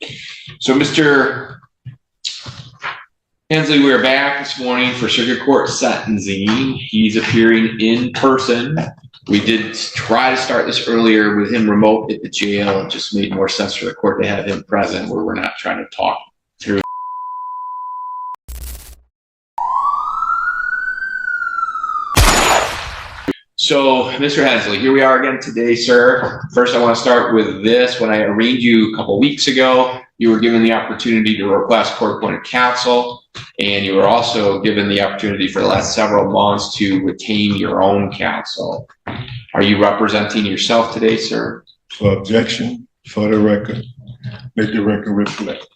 So, Mr. Hensley, we are back this morning for circuit court sentencing. He's appearing in person. We did try to start this earlier with him remote at the jail. It just made more sense for the court to have him present where we're not trying to talk through. So, Mr. Hensley, here we are again today, sir. First, I want to start with this. When I arraigned you a couple weeks ago, you were given the opportunity to request court-appointed counsel, and you were also given the opportunity for the last several months to retain your own counsel. Are you representing yourself today, sir? For objection, for the record, let the record reflect.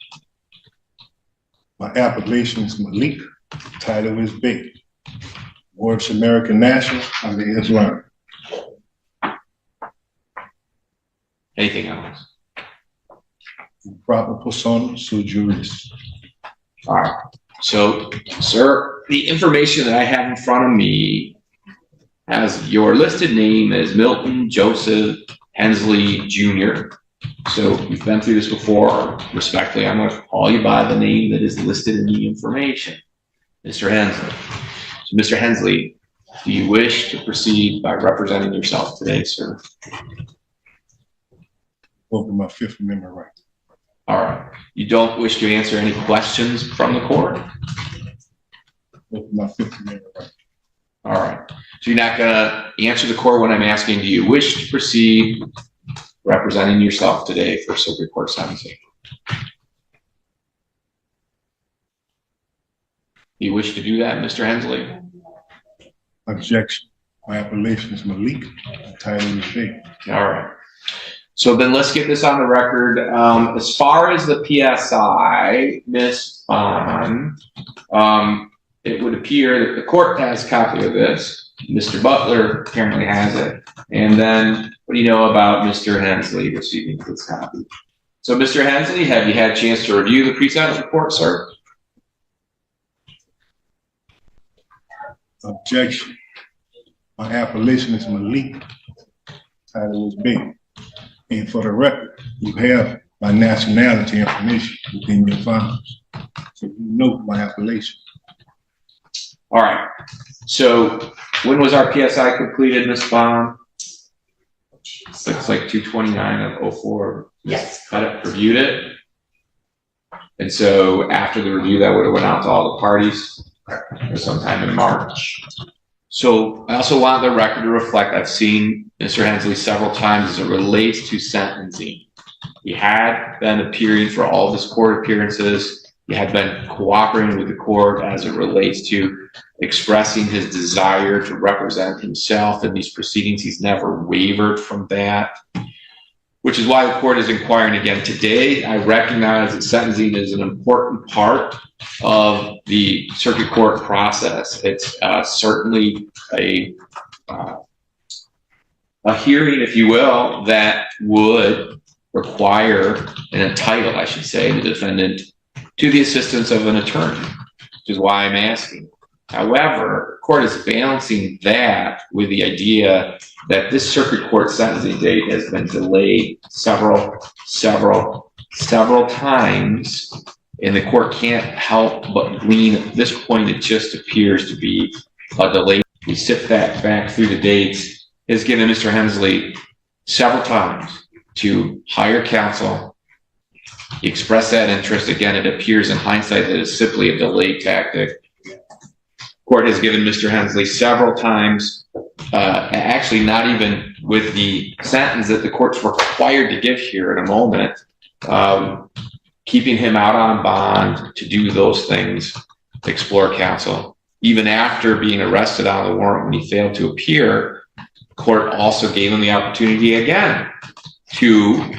My appellation is Malik, title is Big. Works American National, I'm the Islam. Anything else? Proper persona sui juris. All right. So, sir, the information that I have in front of me has your listed name as Milton Joseph Hensley Jr. So you've been through this before. Respectfully, I'm going to call you by the name that is listed in the information, Mr. Hensley. So, Mr. Hensley, do you wish to proceed by representing yourself today, sir? Open my Fifth Amendment right. All right. You don't wish to answer any questions from the court? Open my Fifth Amendment right. All right. So you're not going to answer the court when I'm asking, do you wish to proceed representing yourself today for circuit court sentencing? Do you wish to do that, Mr. Hensley? Objection. My appellation is Malik, title is Big. All right. So then let's get this on the record. As far as the PSI, Ms. Bond, it would appear that the court has a copy of this. Mr. Butler apparently has it. And then what do you know about Mr. Hensley receiving this copy? So, Mr. Hensley, have you had a chance to review the pre-sentence report, sir? Objection. My appellation is Malik, title is Big. And for the record, you have my nationality information within your files. So you know my appellation. All right. So when was our PSI completed, Ms. Bond? Looks like 2/29 of 04. Yes. Cut it, reviewed it. And so after the review, that would have went out to all the parties sometime in March. So I also want the record to reflect, I've seen Mr. Hensley several times as it relates to sentencing. He had been appearing for all of his court appearances. He had been cooperating with the court as it relates to expressing his desire to represent himself in these proceedings. He's never wavered from that, which is why the court is inquiring again today. I recognize that sentencing is an important part of the circuit court process. It's certainly a hearing, if you will, that would require and entitle, I should say, the defendant to the assistance of an attorney, which is why I'm asking. However, the court is balancing that with the idea that this circuit court sentencing date has been delayed several times, and the court can't help but glean at this point it just appears to be a delay. We sit that back through the dates, has given Mr. Hensley several times to hire counsel. He expressed that interest. Again, it appears in hindsight that it's simply a delay tactic. Court has given Mr. Hensley several times, actually not even with the sentence that the court's required to give here in a moment, keeping him out on bond to do those things, explore counsel. Even after being arrested on the warrant when he failed to appear, the court also gave him the opportunity again to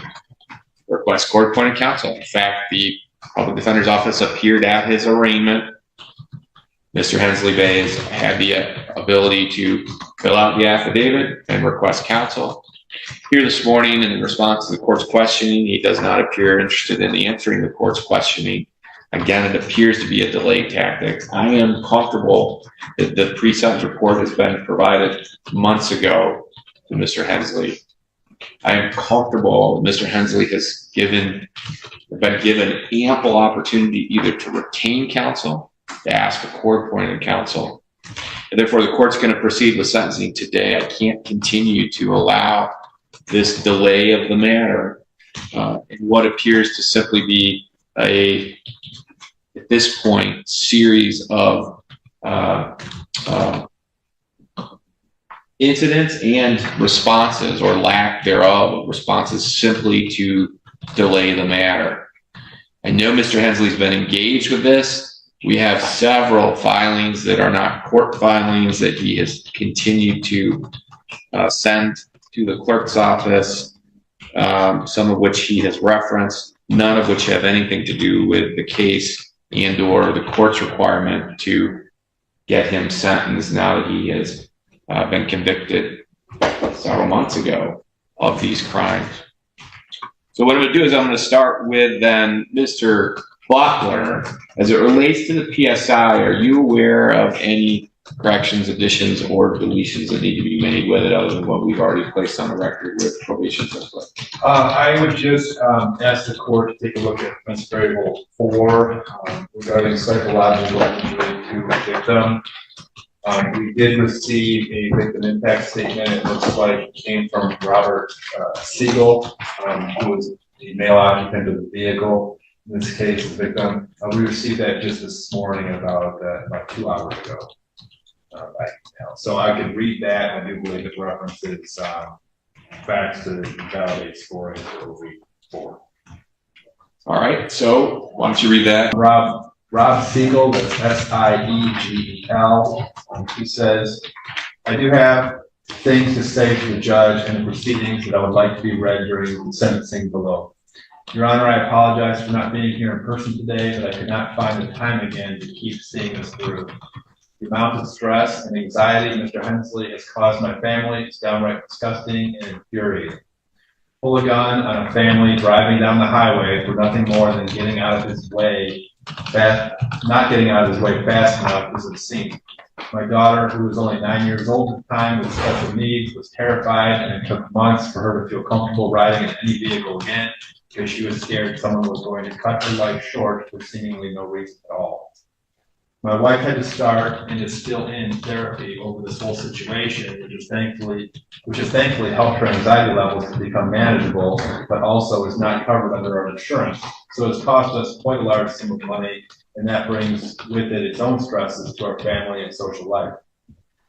request court-appointed counsel. In fact, the public defender's office appeared at his arraignment. Mr. Hensley Bays had the ability to fill out the affidavit and request counsel. Here this morning, and in response to the court's questioning, he does not appear interested in answering the court's questioning. Again, it appears to be a delay tactic. I am comfortable that the pre-sentence report has been provided months ago to Mr. Hensley. I am comfortable Mr. Hensley has given the been given ample opportunity either to retain counsel, to ask a court-appointed counsel. And therefore, the court's going to proceed with sentencing today. I can't continue to allow this delay of the matter in what appears to simply be at this point, series of incidents and responses, or lack thereof of responses, simply to delay the matter. I know Mr. Hensley's been engaged with this. We have several filings that are not court filings that he has continued to send to the clerk's office, some of which he has referenced, none of which have anything to do with the case and or the court's requirement to get him sentenced now that he has been convicted several months ago of these crimes. So what I'm going to do is I'm going to start with then Mr. Buckler. As it relates to the PSI, are you aware of any corrections, additions, or deletions that need to be made with it other than what we've already placed on the record with probation? I would just ask the court to take a look at offense variable 4 regarding psychological injury to the victim. We did receive a victim impact statement. It looks like it came from Robert Siegel, who was the male occupant of the vehicle. In this case, the victim. We received that just this morning, about 2 hours ago. So I could read that. I do believe it references facts to validate scoring for week 4. All right. So why don't you read that? Rob Siegel, that's S-I-E-G-E-L. He says, I do have things to say to the judge and the proceedings that I would like to be read during the sentencing below. Your Honor, I apologize for not being here in person today, but I could not find the time again to keep seeing this through. The amount of stress and anxiety Mr. Hensley has caused my family is downright disgusting and infuriating. Pull a gun on a family driving down the highway for nothing more than getting out of his way, not getting out of his way fast enough is obscene. My daughter, who was only 9 years old at the time with special needs, was terrified, and it took months for her to feel comfortable riding in any vehicle again because she was scared someone was going to cut her life short for seemingly no reason at all. My wife had to start and is still in therapy over this whole situation, which has thankfully helped her anxiety levels to become manageable, but also is not covered under our insurance. So it's cost us quite a large sum of money, and that brings with it its own stresses to our family and social life.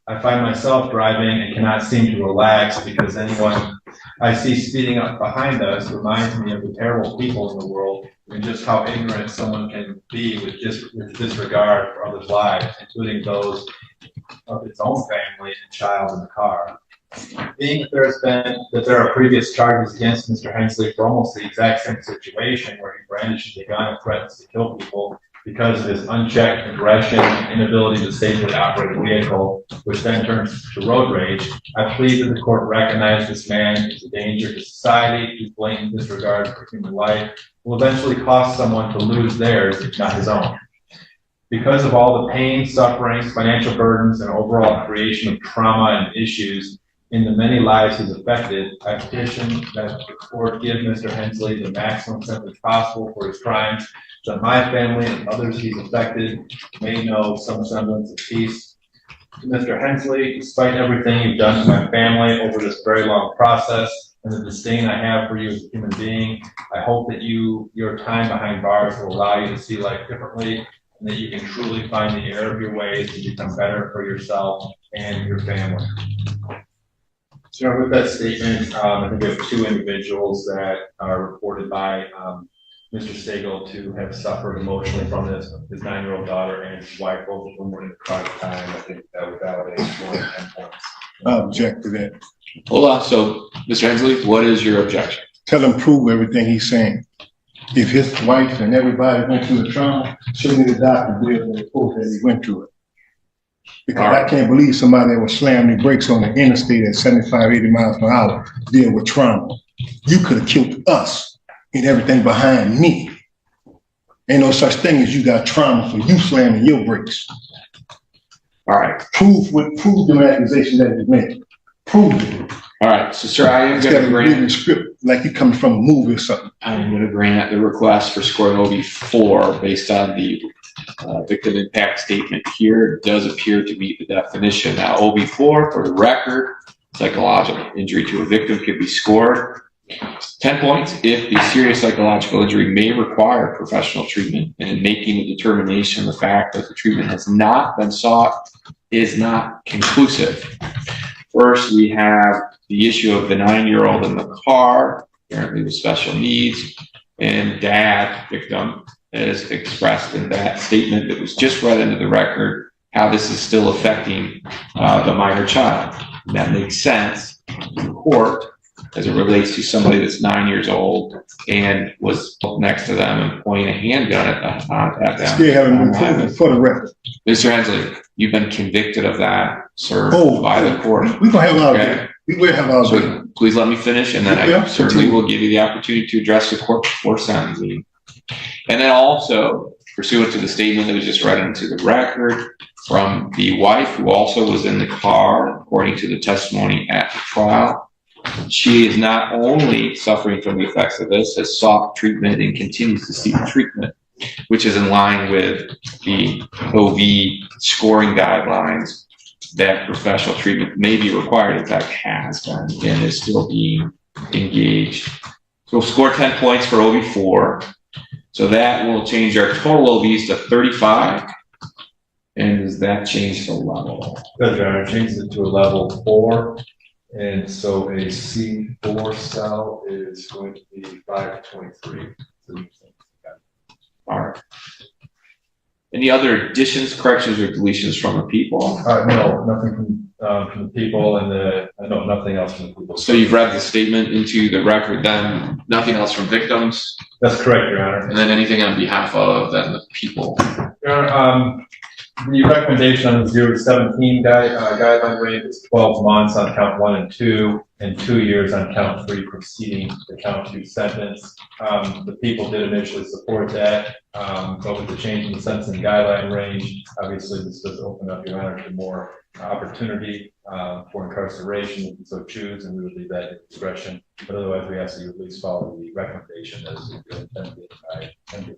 I find myself driving and cannot seem to relax because anyone I see speeding up behind us reminds me of the terrible people in the world and just how ignorant someone can be with disregard for others' lives, including those of its own family and child in the car. Being that there are previous charges against Mr. Hensley for almost the exact same situation where he brandishes a gun and threatens to kill people because of his unchecked aggression and inability to safely operate a vehicle, which then turns to road rage, I plead that the court recognize this man as a danger to society whose blatant disregard for human life will eventually cost someone to lose theirs, if not his own. Because of all the pain, suffering, financial burdens, and overall creation of trauma and issues in the many lives he's affected, I petition that the court give Mr. Hensley the maximum sentence possible for his crimes, so that my family and others he's affected may know some semblance of peace. To Mr. Hensley, despite everything you've done to my family over this very long process and the disdain I have for you as a human being, I hope that your time behind bars will allow you to see life differently, and that you can truly find the error of your ways to become better for yourself and your family. So with that statement, I think we have 2 individuals that are reported by Mr. Stagel to have suffered emotionally from this, his 9-year-old daughter and his wife, both of them were in the crime time. I think that would validate more than 10 points. I object to that. Hold on. So, Mr. Hensley, what is your objection? Tell him prove everything he's saying. If his wife and everybody went through the trauma, show me the doctor bill and report that he went through it. Because I can't believe somebody that was slamming the brakes on the interstate at 75, 80 miles per hour deal with trauma. You could have killed us and everything behind me. Ain't no such thing as you got trauma for you slamming your brakes. All right. Prove the accusation that he's making. Prove it. All right. So, sir, I am going to grant. Script like he coming from a movie or something. I'm going to grant the request for scoring OB4 based on the victim impact statement here. It does appear to meet the definition. Now, OB4, for the record, psychological injury to a victim could be scored 10 points if the serious psychological injury may require professional treatment, and in making the determination, the fact that the treatment has not been sought is not conclusive. First, we have the issue of the 9-year-old in the car, apparently with special needs, and dad, victim, has expressed in that statement that was just read into the record how this is still affecting the minor child. And that makes sense to the court as it relates to somebody that's 9 years old and was next to them and pointing a handgun at them. Still haven't been proven for the record. Mr. Hensley, you've been convicted of that, sir, by the court. We're gonna have all day. We will have all day. So please let me finish, and then I certainly will give you the opportunity to address the court before sentencing. And then also, pursuant to the statement that was just read into the record from the wife, who also was in the car, according to the testimony at the trial, she is not only suffering from the effects of this, has sought treatment and continues to seek treatment, which is in line with the OV scoring guidelines that professional treatment may be required, in fact has been, and is still being engaged. So we'll score 10 points for OV4. So that will change our total OVs to 35. And does that change the level? Good, Your Honor, changes it to a level 4. And so a C4 cell is going to be 5 to 23. All right. Any other additions, corrections, or deletions from the people? No, nothing from the people, and no, nothing else from the people. So you've read the statement into the record, then nothing else from victims? That's correct, Your Honor. And then anything on behalf of then the people? Your Honor, the recommendation on the 0 to 17 guideline range is 12 months on count 1 and 2, and 2 years on count 3 preceding the count 2 sentence. The people did initially support that, but with the change in the sentencing guideline range, obviously this does open up, Your Honor, to more opportunity for incarceration if you so choose, and we would leave that at discretion. But otherwise, we ask that you at least follow the recommendation as intended by Henry.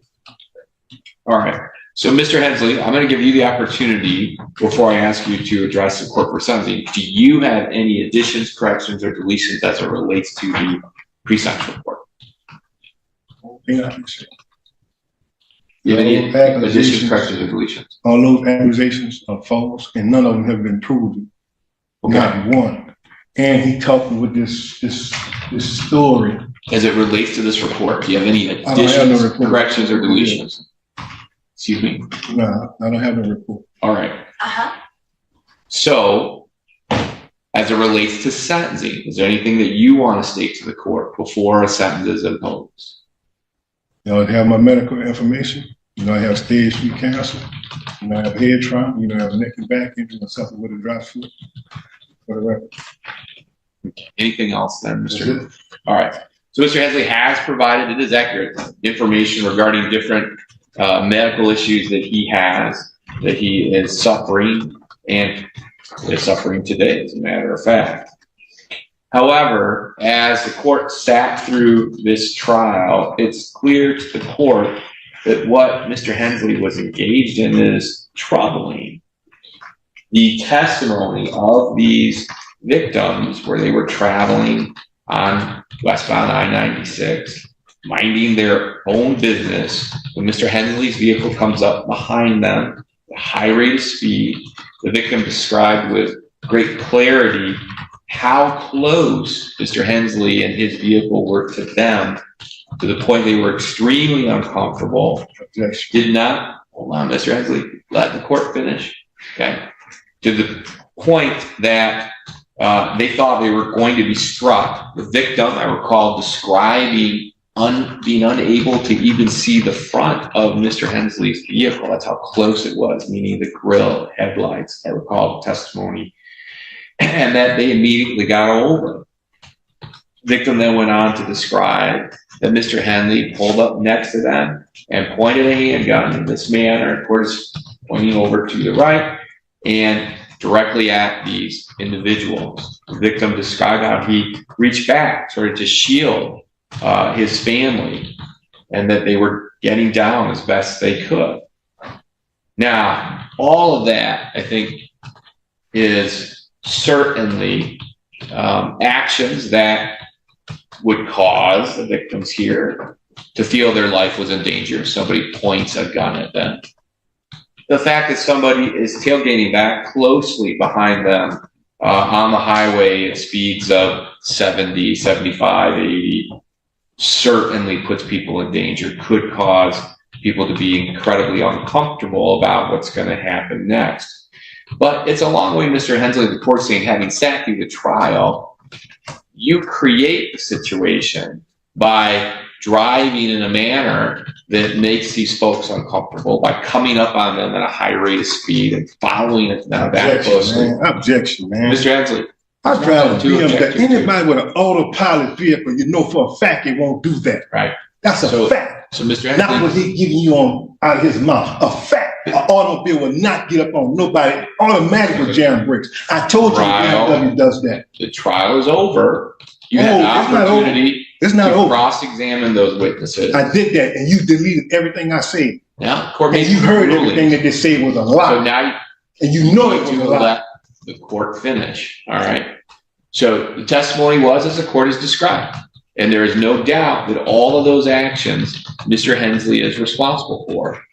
All right. So, Mr. Hensley, I'm going to give you the opportunity before I ask you to address the court for sentencing. Do you have any additions, corrections, or deletions as it relates to the pre-sentence report? Yeah, I can say. Do you have any additions, corrections, or deletions? All those accusations are false, and none of them have been proven. Okay. Not one. And he talked with this story. As it relates to this report, do you have any I don't have additions, no report. corrections, or deletions? Excuse me? No, I don't have a report. All right. So, as it relates to sentencing, is there anything that you want to state to the court before a sentence is imposed? You know, I have my medical information. You know, I have stage 3 cancer. You know, I have head trauma. You know, I have neck and back injury and something with a drop foot. For the record. Anything else then, Mr. All right. So Mr. Hensley has provided, it is accurate, information regarding different medical issues that he has, that he is suffering and is suffering today, as a matter of fact. However, as the court sat through this trial, it's clear to the court that what Mr. Hensley was engaged in is troubling. The testimony of these victims, where they were traveling on westbound I-96, minding their own business, when Mr. Hensley's vehicle comes up behind them at a high rate of speed, the victim described with great clarity how close Mr. Hensley and his vehicle were to them, to the point they were extremely uncomfortable. Did not, hold on, Mr. Hensley, let the court finish, okay? To the point that they thought they were going to be struck. The victim, I recall, describing being unable to even see the front of Mr. Hensley's vehicle. That's how close it was, meaning the grill, headlights. I recall the testimony. And that they immediately got over. The victim then went on to describe that Mr. Hensley pulled up next to them and pointed a handgun in this manner, of course, pointing over to the right, and directly at these individuals. The victim described how he reached back, sort of to shield his family, and that they were getting down as best they could. Now, all of that, I think, is certainly actions that would cause the victims here to feel their life was in danger if somebody points a gun at them. The fact that somebody is tailgating back closely behind them on the highway at speeds of 70, 75, 80 certainly puts people in danger, could cause people to be incredibly uncomfortable about what's going to happen next. But it's a long way, Mr. Hensley, the court saying, having sat through the trial, you create the situation by driving in a manner that makes these folks uncomfortable, by coming up on them at a high rate of speed and following them that closely. Objection, man. Mr. Hensley. I drive a BMW. Anybody with an autopilot vehicle, you know for a fact he won't do that. Right. That's a fact. So, Mr. Hensley. Not what he giving you on out of his mouth. A fact. An automobile will not get up on nobody automatically with jam brakes. I told you BMW does that. The trial is over. You had an opportunity to cross-examine those witnesses. I did that, and you deleted everything I said. Now, court and you heard everything that they said was a lie. So now, and you know it was a lie. Let the court finish. All right. So the testimony was as the court has described, and there is no doubt that all of those actions Mr. Hensley is responsible for.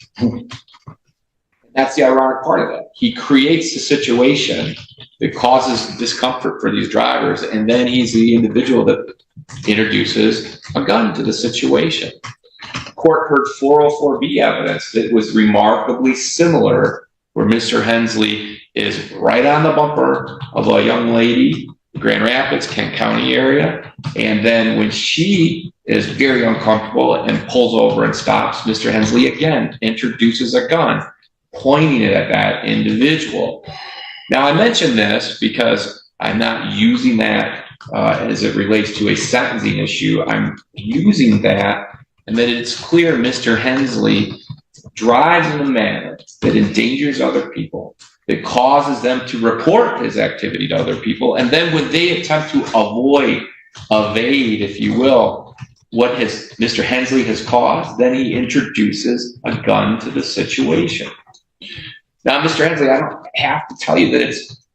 That's the ironic part of it. He creates the situation that causes discomfort for these drivers, and then he's the individual that introduces a gun to the situation. The court heard 404B evidence that was remarkably similar, where Mr. Hensley is right on the bumper of a young lady, Grand Rapids, Kent County area, and then when she is very uncomfortable and pulls over and stops, Mr. Hensley again introduces a gun, pointing it at that individual. Now, I mention this because I'm not using that as it relates to a sentencing issue. I'm using that, and that it's clear Mr. Hensley drives in a manner that endangers other people, that causes them to report his activity to other people, and then when they attempt to evade, if you will, what Mr. Hensley has caused, then he introduces a gun to the situation. Now, Mr. Hensley, I don't have to tell you that it's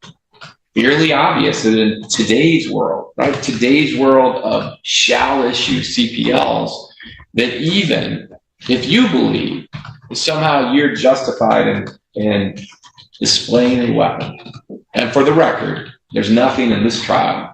fairly obvious that in today's world, right, today's world of shall issue CPLs, that even if you believe that somehow you're justified in displaying a weapon, and for the record, there's nothing in this trial,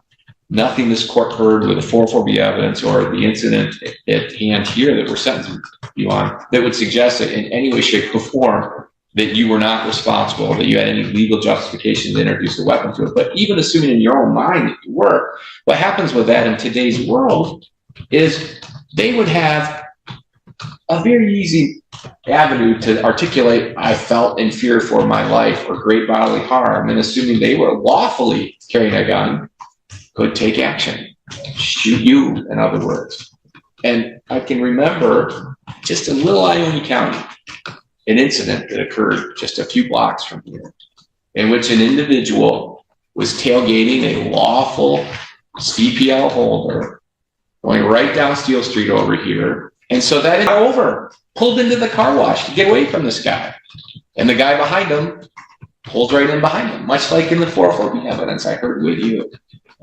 nothing this court heard with the 404B evidence or the incident at hand here that we're sentencing you on that would suggest that in any way, shape, or form that you were not responsible, that you had any legal justification to introduce a weapon to it. But even assuming in your own mind that you were, what happens with that in today's world is they would have a very easy avenue to articulate, I felt in fear for my life or great bodily harm, and assuming they were lawfully carrying a gun, could take action, shoot you, in other words. And I can remember just in little Ione County, an incident that occurred just a few blocks from here, in which an individual was tailgating a lawful CPL holder going right down Steel Street over here. And so that is over, pulled into the car wash to get away from this guy. And the guy behind him pulls right in behind him, much like in the 404B evidence I heard with you.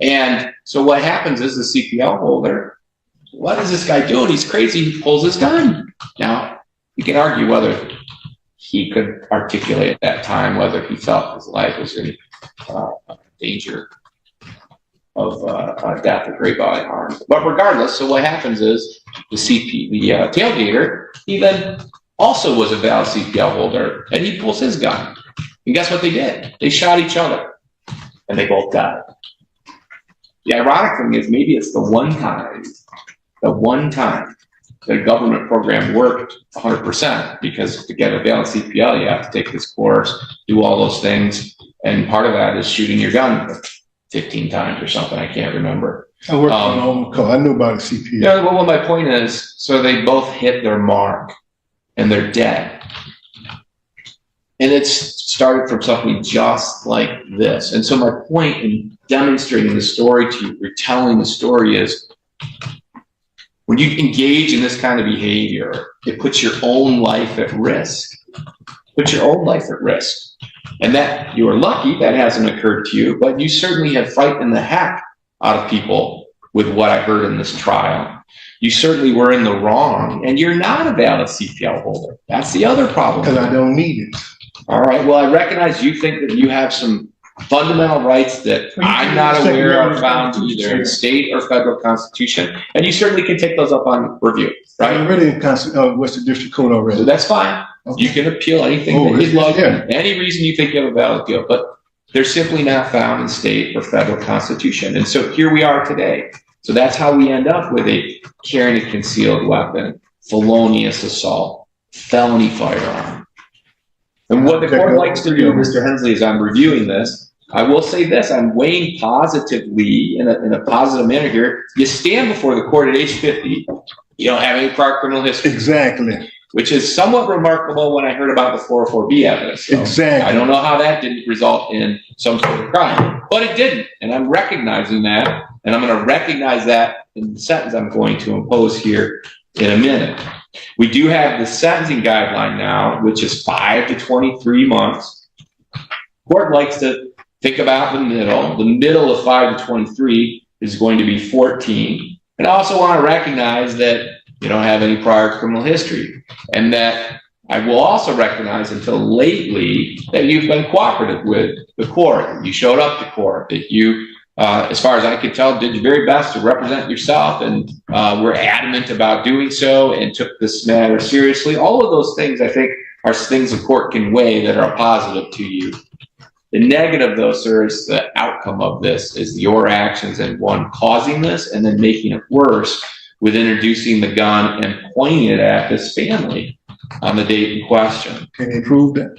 And so what happens is the CPL holder, what is this guy doing? He's crazy. He pulls his gun. Now, you can argue whether he could articulate at that time whether he felt his life was in danger of death or great bodily harm. But regardless, so what happens is the tailgater, he then also was a valid CPL holder, and he pulls his gun. And guess what they did? They shot each other, and they both died. The ironic thing is maybe it's the one time that a government program worked 100%, because to get a valid CPL, you have to take this course, do all those things, and part of that is shooting your gun 15 times or something. I can't remember. I worked on my own call. I knew about the CPL. Yeah, well, my point is, so they both hit their mark, and they're dead. And it's started from something just like this. And so my point in demonstrating the story to you, retelling the story is, when you engage in this kind of behavior, it puts your own life at risk. Put your own life at risk. And that you are lucky that hasn't occurred to you, but you certainly have frightened the heck out of people with what I heard in this trial. You certainly were in the wrong, and you're not a valid CPL holder. That's the other problem. Because I don't need it. All right, well, I recognize you think that you have some fundamental rights that I'm not aware of found either in state or federal constitution, and you certainly can take those up on review, right? I'm already in Western District Court already. So that's fine. Okay. You can appeal anything that you'd like, any reason you think you have a valid appeal, but they're simply not found in state or federal constitution. And so here we are today. So that's how we end up with a carrying a concealed weapon, felonious assault, felony firearm. And what the court likes to do, Mr. Hensley, as I'm reviewing this, I will say this, I'm weighing positively in a positive manner here. You stand before the court at age 50, you don't have any prior criminal history. Exactly. Which is somewhat remarkable when I heard about the 404B evidence. So exactly. I don't know how that didn't result in some sort of crime, but it didn't. And I'm recognizing that, and I'm going to recognize that in the sentence I'm going to impose here in a minute. We do have the sentencing guideline now, which is 5 to 23 months. Court likes to think about the middle. The middle of 5 to 23 is going to be 14. And I also want to recognize that you don't have any prior criminal history, and that I will also recognize until lately that you've been cooperative with the court. You showed up to court, that you, as far as I could tell, did your very best to represent yourself, and were adamant about doing so and took this matter seriously. All of those things, I think, are things the court can weigh that are positive to you. The negative, though, sir, is the outcome of this is your actions and one causing this and then making it worse with introducing the gun and pointing it at this family on the date in question. Can they prove that?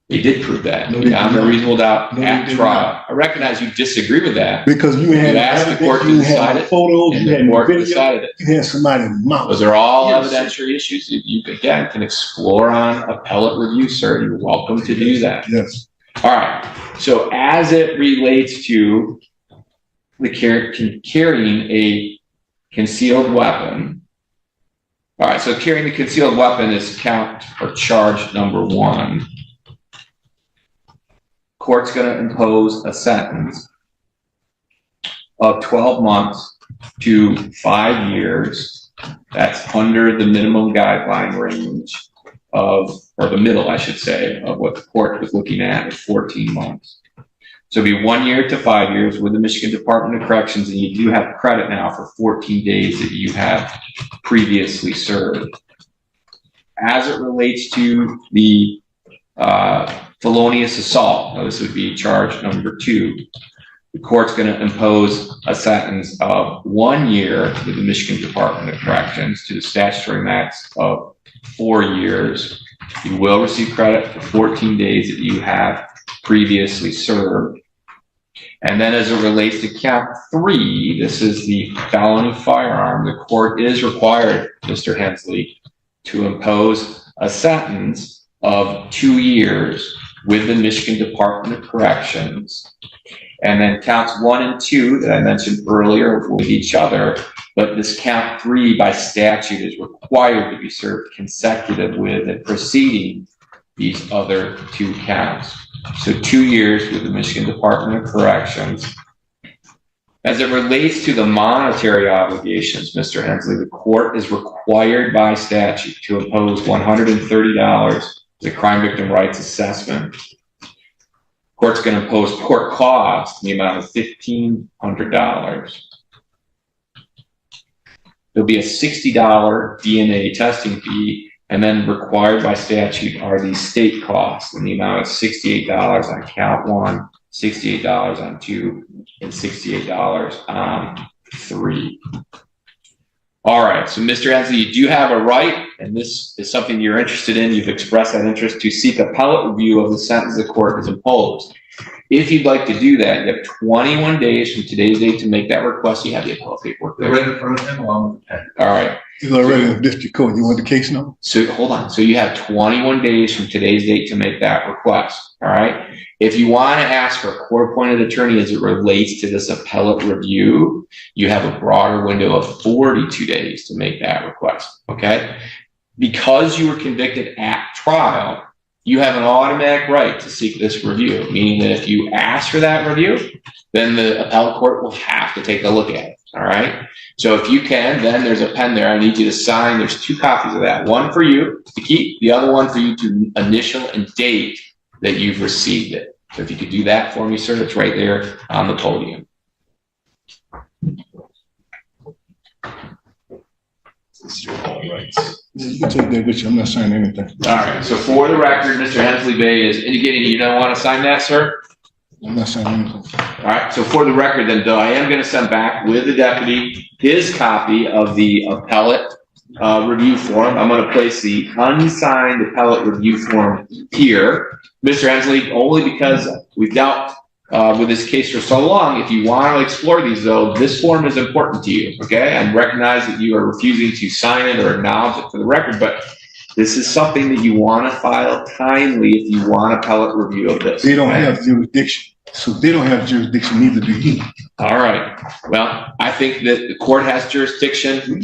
They did prove that. No, Beyond a reasonable doubt at trial. Not. I recognize you disagree with that. Because you had asked the court to decide it, photos, and you the had court video, decided it. you had somebody mouth. Those are all evidentiary issues that you, again, can explore on appellate review, sir. You're welcome to do that. Yes. All right. So as it relates to the carrying a concealed weapon. All right, so carrying a concealed weapon is count or charge number 1. Court's going to impose a sentence of 12 months to 5 years. That's under the minimum guideline range of, or the middle, I should say, of what the court was looking at 14 months. So it'll be 1 year to 5 years with the Michigan Department of Corrections, and you do have credit now for 14 days that you have previously served. As it relates to the felonious assault, now this would be charge number 2. The court's going to impose a sentence of 1 year with the Michigan Department of Corrections to the statutory max of 4 years. You will receive credit for 14 days that you have previously served. And then as it relates to count 3, this is the felony firearm. The court is required, Mr. Hensley, to impose a sentence of 2 years with the Michigan Department of Corrections. And then counts 1 and 2 that I mentioned earlier with each other, but this count 3 by statute is required to be served consecutive with and preceding these other 2 counts. So 2 years with the Michigan Department of Corrections. As it relates to the monetary obligations, Mr. Hensley, the court is required by statute to impose $130 as a crime victim rights assessment. Court's going to impose court costs in the amount of $1,500. There'll be a $60 DNA testing fee, and then required by statute are these state costs in the amount of $68 on count 1, $68 on 2, and $68 on 3. All right, so Mr. Hensley, you do have a right and this is something you're interested in, you've expressed that interest, to seek appellate review of the sentence the court has imposed. If you'd like to do that, you have 21 days from today's date to make that request. You have the appellate paperwork there. Right in front of him along with the pen. All right. He's already in the district court. You want the case number? So hold on. So you have 21 days from today's date to make that request. All right. If you want to ask for a court-appointed attorney as it relates to this appellate review, you have a broader window of 42 days to make that request. Okay. Because you were convicted at trial, you have an automatic right to seek this review, meaning that if you ask for that review, then the appellate court will have to take a look at it. All right. So if you can, then there's a pen there. I need you to sign. There's 2 copies of that. One for you to keep, the other one for you to initial and date that you've received it. So if you could do that for me, sir, it's right there on the podium. This is your all rights. You can take that with you. I'm not signing anything. All right. So for the record, Mr. Hensley Bay is indicating you don't want to sign that, sir. I'm not signing anything. All right. So for the record, then, though, I am going to send back with the deputy his copy of the appellate review form. I'm going to place the unsigned appellate review form here. Mr. Hensley, only because we've dealt with this case for so long. If you want to explore these, though, this form is important to you. Okay. I recognize that you are refusing to sign it or acknowledge it for the record, but this is something that you want to file timely if you want appellate review of this. They don't have jurisdiction. So they don't have jurisdiction, neither do he. All right. Well, I think that the court has jurisdiction.